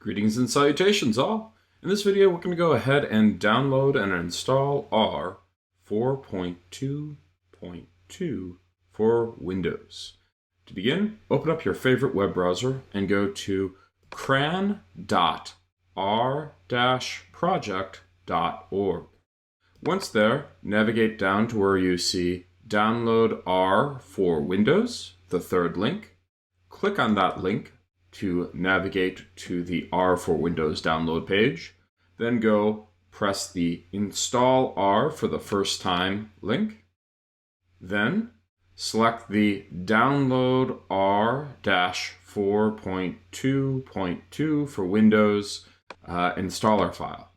Greetings and salutations all. In this video we're going to go ahead and download and install R 4.2.2 for Windows. To begin, open up your favorite web browser and go to cran.r-project.org. Once there, navigate down to where you see Download R for Windows, the third link. Click on that link to navigate to the R for Windows download page. Then press the Install R for the first time link. Then select the Download R-4.2.2 for Windows installer file.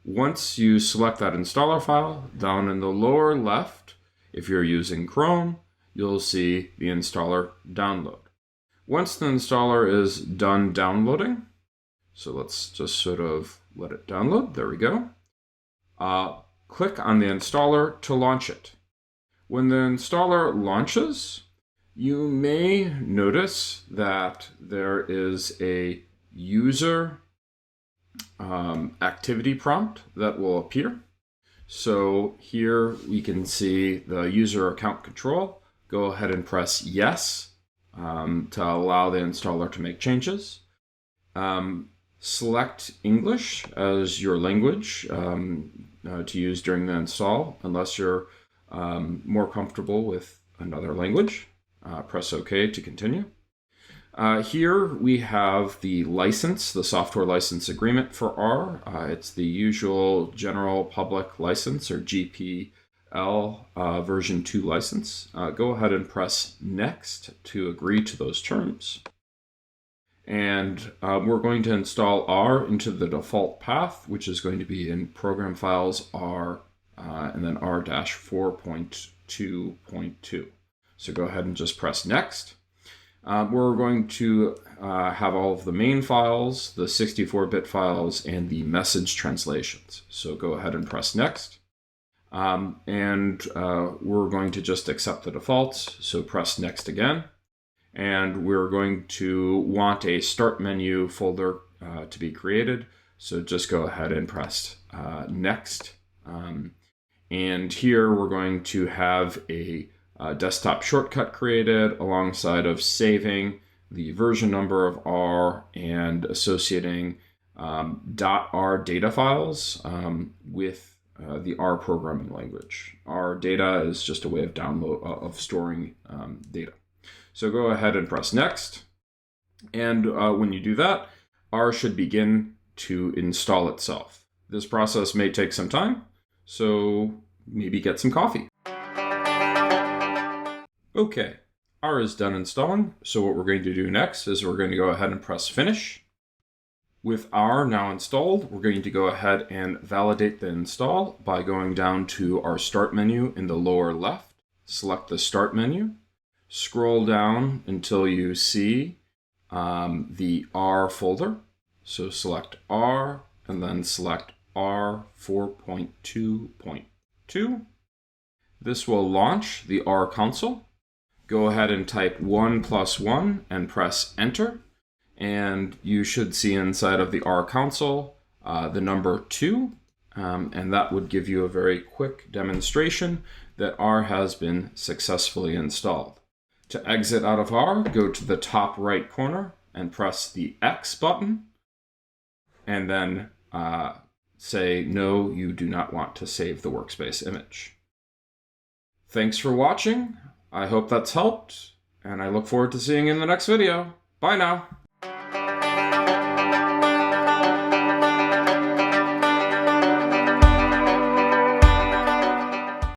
Once you select that installer file, down in the lower left, if you're using Chrome, you'll see the installer download. Once the installer is done downloading, so let's just sort of let it download, there we go. Click on the installer to launch it. When the installer launches, you may notice that there is a user activity prompt that will appear. So here we can see the user account control. Go ahead and press yes to allow the installer to make changes. Select English as your language to use during the install, unless you're more comfortable with another language. Press OK to continue. Here we have the license, the software license agreement for R. It's the usual general public license, or GPL version 2 license. Go ahead and press Next to agree to those terms. And we're going to install R into the default path, which is going to be in Program Files R and then R-4.2.2. So go ahead and just press Next. We're going to have all of the main files, the 64-bit files, and the message translations. So go ahead and press Next. We're going to just accept the defaults, so press Next again. And we're going to want a Start menu folder to be created, so just go ahead and press Next. And here we're going to have a desktop shortcut created alongside of saving the version number of R and associating .r data files with the R programming language. R data is just a way of storing data. So go ahead and press Next. And when you do that, R should begin to install itself. This process may take some time, so maybe get some coffee. Okay, R is done installing, so what we're going to do next is we're going to go ahead and press Finish. With R now installed, we're going to go ahead and validate the install by going down to our Start menu in the lower left. Select the Start menu, scroll down until you see the R folder. So select R and then select R 4.2.2. This will launch the R console. Go ahead and type 1+1 and press Enter, and you should see inside of the R console the number 2, and that would give you a very quick demonstration that R has been successfully installed. To exit out of R, go to the top right corner and press the X button, and then say no, you do not want to save the workspace image. Thanks for watching. I hope that's helped, and I look forward to seeing you in the next video. Bye now.